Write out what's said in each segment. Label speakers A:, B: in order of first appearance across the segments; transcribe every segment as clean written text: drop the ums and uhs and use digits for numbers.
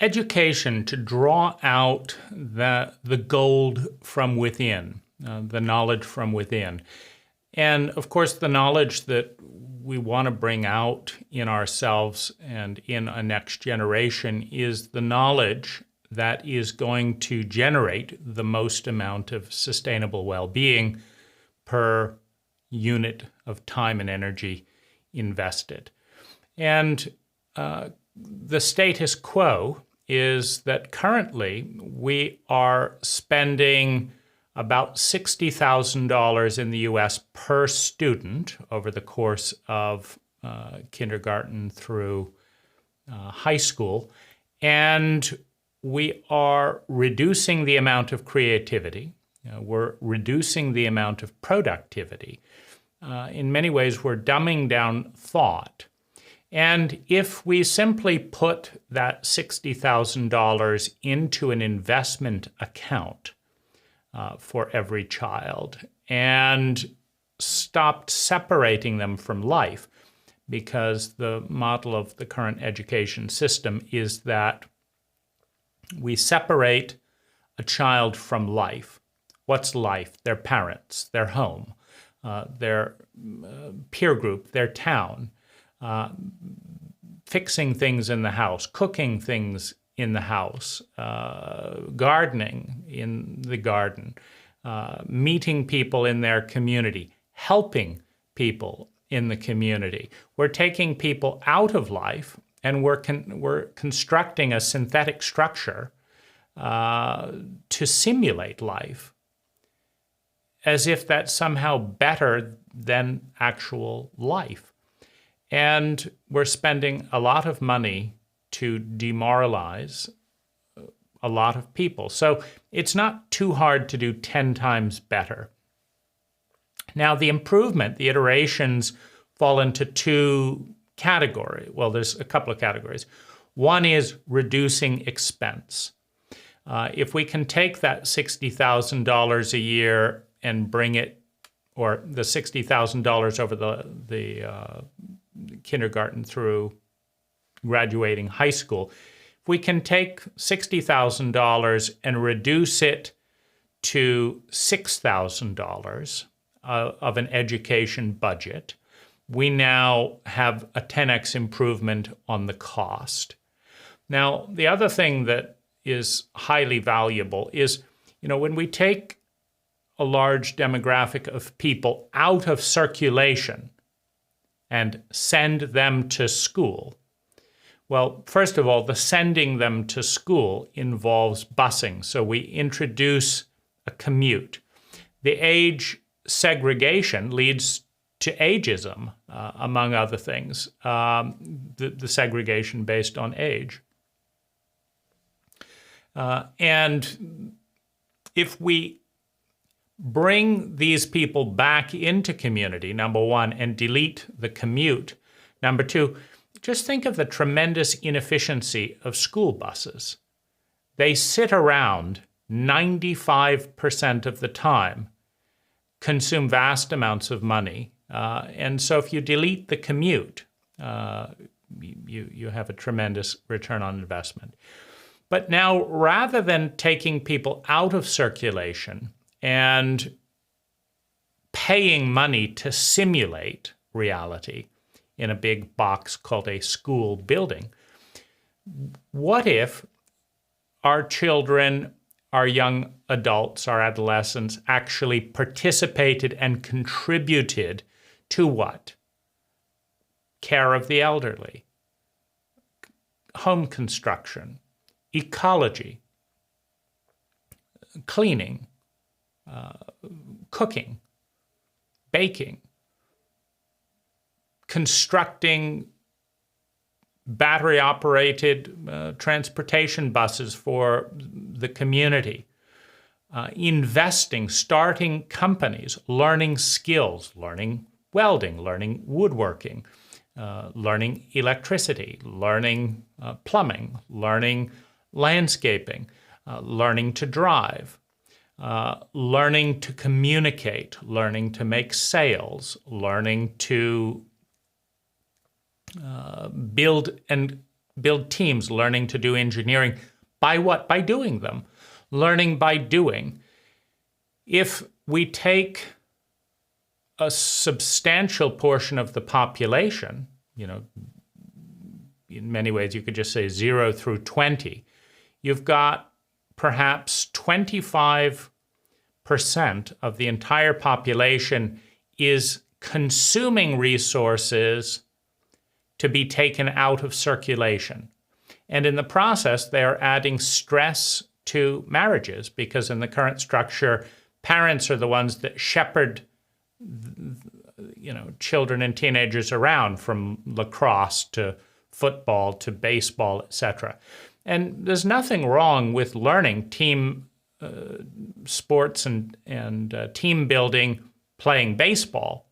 A: education to draw out the gold from within, the knowledge from within. And of course, the knowledge that we want to bring out in ourselves and in a next generation is the knowledge that is going to generate the most amount of sustainable well-being per unit of time and energy invested. And the status quo is that currently we are spending about $60,000 in the US per student over the course of kindergarten through high school. And we are reducing the amount of creativity. We're reducing the amount of productivity. In many ways, we're dumbing down thought. And if we simply put that $60,000 into an investment account for every child and stopped separating them from life, because the model of the current education system is that we separate a child from life. What's life? Their parents, their home, their peer group, their town, fixing things in the house, cooking things in the house, gardening in the garden, meeting people in their community, helping people in the community. We're taking people out of life and we're constructing a synthetic structure to simulate life, as if that's somehow better than actual life. And we're spending a lot of money to demoralize a lot of people. So it's not too hard to do 10 times better. Now, the improvement, the iterations fall into two categories. Well, there's a couple of categories. One is reducing expense. If we can take that $60,000 a year and bring it, or the $60,000 over the kindergarten through graduating high school, if we can take $60,000 and reduce it to $6,000 of an education budget, we now have a 10x improvement on the cost. Now, the other thing that is highly valuable is, when we take a large demographic of people out of circulation and send them to school. Well, first of all, the sending them to school involves busing. So we introduce a commute. The age segregation leads to ageism, among other things, the segregation based on age. And if we bring these people back into community, number one, and delete the commute, number two, just think of the tremendous inefficiency of school buses. They sit around 95% of the time, consume vast amounts of money, and so if you delete the commute, you have a tremendous return on investment. But now, rather than taking people out of circulation and paying money to simulate reality in a big box called a school building, what if our children, our young adults, our adolescents actually participated and contributed to what? Care of the elderly, home construction, ecology, cleaning, cooking, baking, constructing battery-operated transportation buses for the community, investing, starting companies, learning skills, learning welding, learning woodworking, learning electricity, learning plumbing, learning landscaping, learning to drive, learning to communicate, learning to make sales, learning to build and build teams, learning to do engineering. By what? By doing them. Learning by doing. If we take a substantial portion of the population, in many ways you could just say 0 through 20, you've got perhaps 25% of the entire population is consuming resources to be taken out of circulation. And in the process, they are adding stress to marriages, because in the current structure, parents are the ones that shepherd children and teenagers around, from lacrosse to football to baseball, etc. And there's nothing wrong with learning team sports and team building, playing baseball.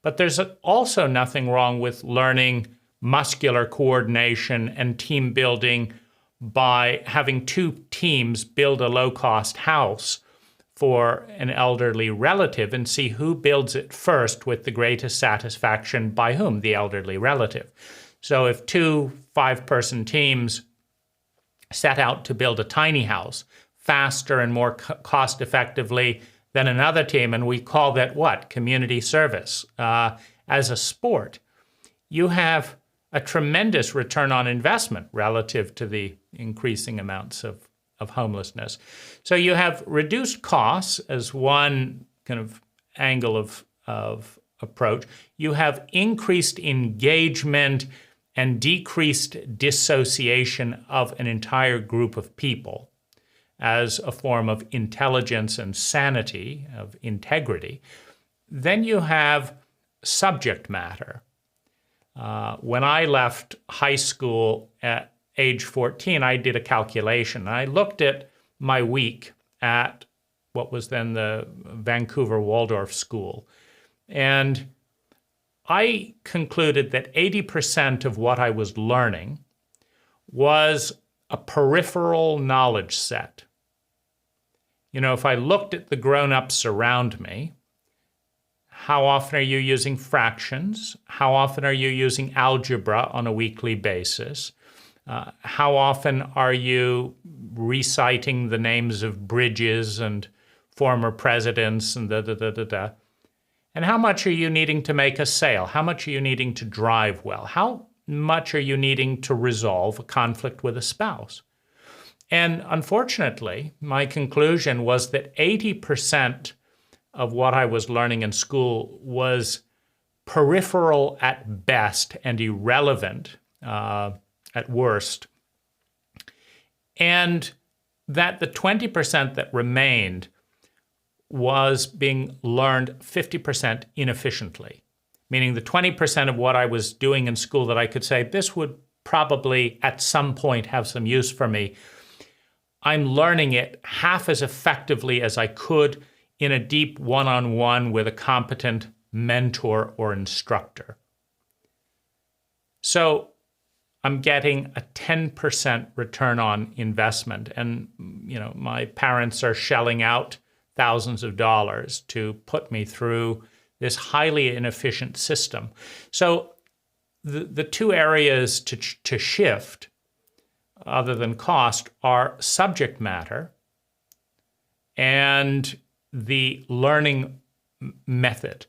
A: But there's also nothing wrong with learning muscular coordination and team building by having two teams build a low-cost house for an elderly relative and see who builds it first with the greatest satisfaction by whom? The elderly relative. So if two 5-person teams set out to build a tiny house faster and more cost effectively than another team, and we call that what? Community service. As a sport, you have a tremendous return on investment relative to the increasing amounts of homelessness. So you have reduced costs as one kind of angle of approach. You have increased engagement and decreased dissociation of an entire group of people as a form of intelligence and sanity, of integrity. Then you have subject matter. When I left high school at age 14, I did a calculation. I looked at my week at what was then the Vancouver Waldorf School. And I concluded that 80% of what I was learning was a peripheral knowledge set. If I looked at the grown-ups around me, how often are you using fractions? How often are you using algebra on a weekly basis? How often are you reciting the names of bridges and former presidents and da-da-da-da-da? And how much are you needing to make a sale? How much are you needing to drive well? How much are you needing to resolve a conflict with a spouse? And unfortunately, my conclusion was that 80% of what I was learning in school was peripheral at best and irrelevant at worst. And that the 20% that remained was being learned 50% inefficiently, meaning the 20% of what I was doing in school that I could say, this would probably at some point have some use for me, I'm learning it half as effectively as I could in a deep one-on-one with a competent mentor or instructor. So I'm getting a 10% return on investment. And, my parents are shelling out thousands of dollars to put me through this highly inefficient system. So the two areas to shift, other than cost, are subject matter and the learning method.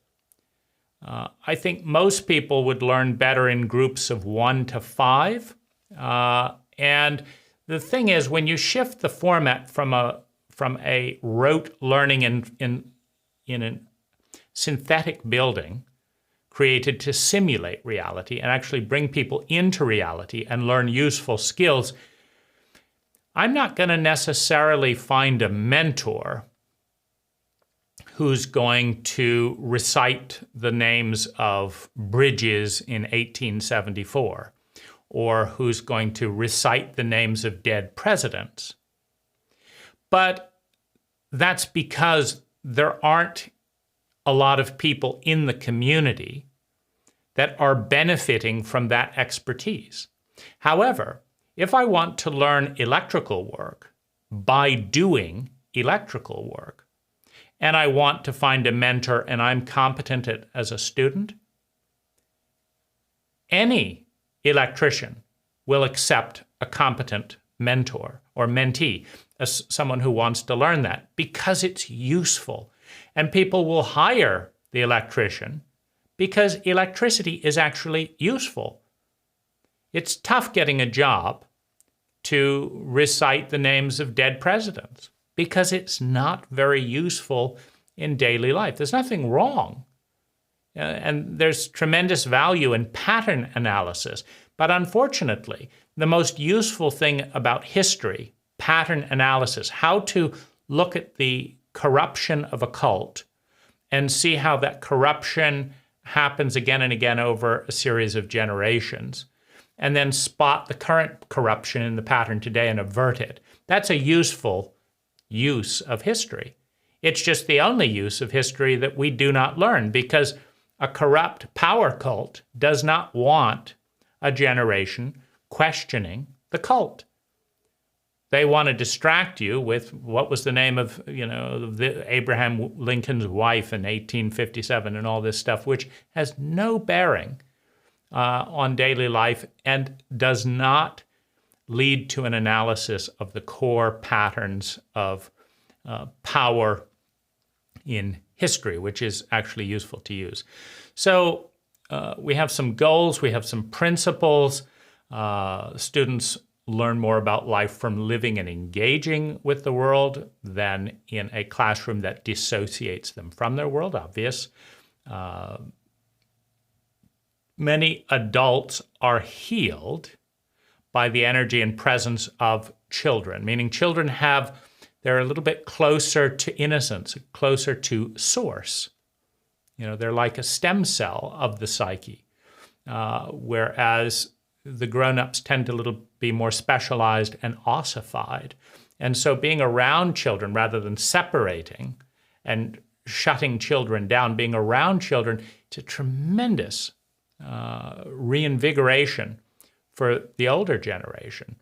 A: I think most people would learn better in groups of 1 to 5. And the thing is, when you shift the format from a rote learning in a synthetic building created to simulate reality and actually bring people into reality and learn useful skills, I'm not going to necessarily find a mentor who's going to recite the names of bridges in 1874, or who's going to recite the names of dead presidents. But that's because there aren't a lot of people in the community that are benefiting from that expertise. However, if I want to learn electrical work by doing electrical work, and I want to find a mentor and I'm competent as a student, any electrician will accept a competent mentor or mentee, someone who wants to learn that, because it's useful. And people will hire the electrician because electricity is actually useful. It's tough getting a job to recite the names of dead presidents because it's not very useful in daily life. There's nothing wrong. And there's tremendous value in pattern analysis. But unfortunately, the most useful thing about history, pattern analysis, how to look at the corruption of a cult and see how that corruption happens again and again over a series of generations, and then spot the current corruption in the pattern today and avert it. That's a useful use of history. It's just the only use of history that we do not learn, because a corrupt power cult does not want a generation questioning the cult. They want to distract you with what was the name of, Abraham Lincoln's wife in 1857 and all this stuff, which has no bearing on daily life and does not lead to an analysis of the core patterns of power in history, which is actually useful to use. So we have some goals, we have some principles. Students learn more about life from living and engaging with the world than in a classroom that dissociates them from their world, obvious. Many adults are healed by the energy and presence of children, meaning children they're a little bit closer to innocence, closer to source. They're like a stem cell of the psyche, whereas the grown-ups tend to be more specialized and ossified. And so being around children rather than separating and shutting children down, being around children, it's a tremendous reinvigoration for the older generation.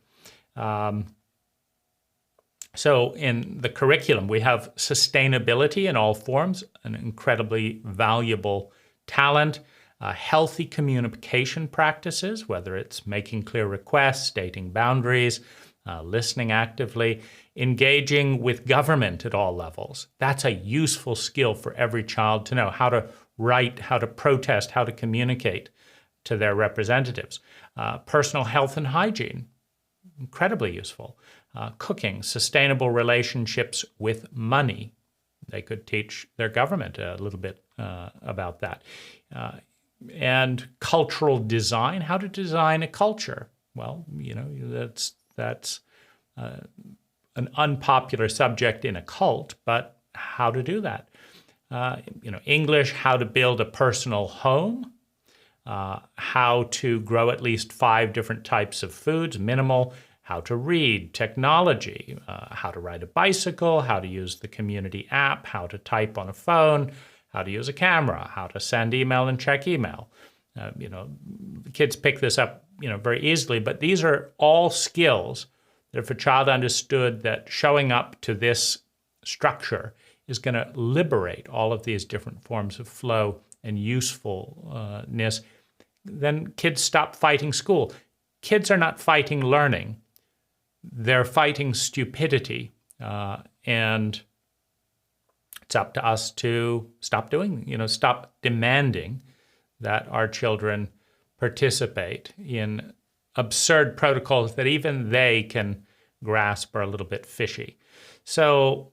A: So in the curriculum, we have sustainability in all forms, an incredibly valuable talent, healthy communication practices, whether it's making clear requests, stating boundaries, listening actively, engaging with government at all levels. That's a useful skill for every child to know, how to write, how to protest, how to communicate to their representatives. Personal health and hygiene, incredibly useful. Cooking, sustainable relationships with money. They could teach their government a little bit about that. And cultural design, how to design a culture. Well, that's an unpopular subject in a cult, but how to do that. English, how to build a personal home, how to grow at least 5 different types of foods, minimal, how to read, technology, how to ride a bicycle, how to use the community app, how to type on a phone, how to use a camera, how to send email and check email. Kids pick this up, very easily, but these are all skills that if a child understood that showing up to this structure is going to liberate all of these different forms of flow and usefulness, then kids stop fighting school. Kids are not fighting learning. They're fighting stupidity, and it's up to us to stop demanding that our children participate in absurd protocols that even they can grasp are a little bit fishy. So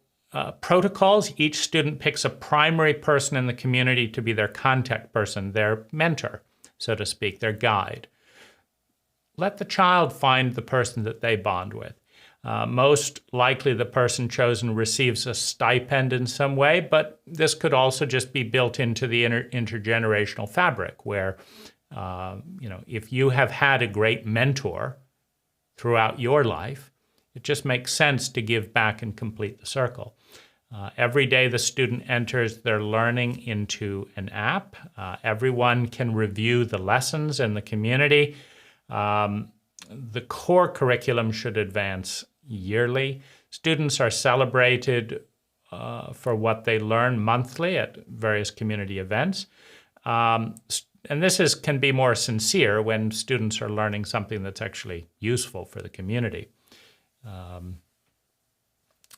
A: protocols, each student picks a primary person in the community to be their contact person, their mentor, so to speak, their guide. Let the child find the person that they bond with. Most likely the person chosen receives a stipend in some way, but this could also just be built into the intergenerational fabric where, if you have had a great mentor throughout your life, it just makes sense to give back and complete the circle. Every day the student enters their learning into an app. Everyone can review the lessons in the community. The core curriculum should advance yearly. Students are celebrated for what they learn monthly at various community events. can be more sincere when students are learning something that's actually useful for the community.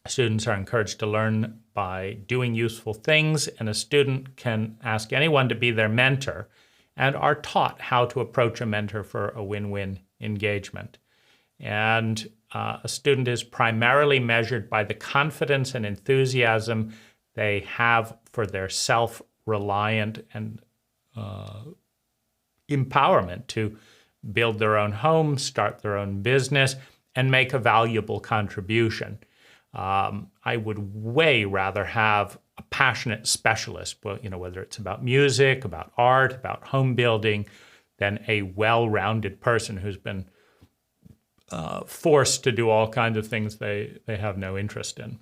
A: Students are encouraged to learn by doing useful things, and a student can ask anyone to be their mentor and are taught how to approach a mentor for a win-win engagement. And a student is primarily measured by the confidence and enthusiasm they have for their self-reliant and empowerment to build their own home, start their own business, and make a valuable contribution. I would way rather have a passionate specialist, whether it's about music, about art, about home building, than a well-rounded person who's been forced to do all kinds of things they have no interest in.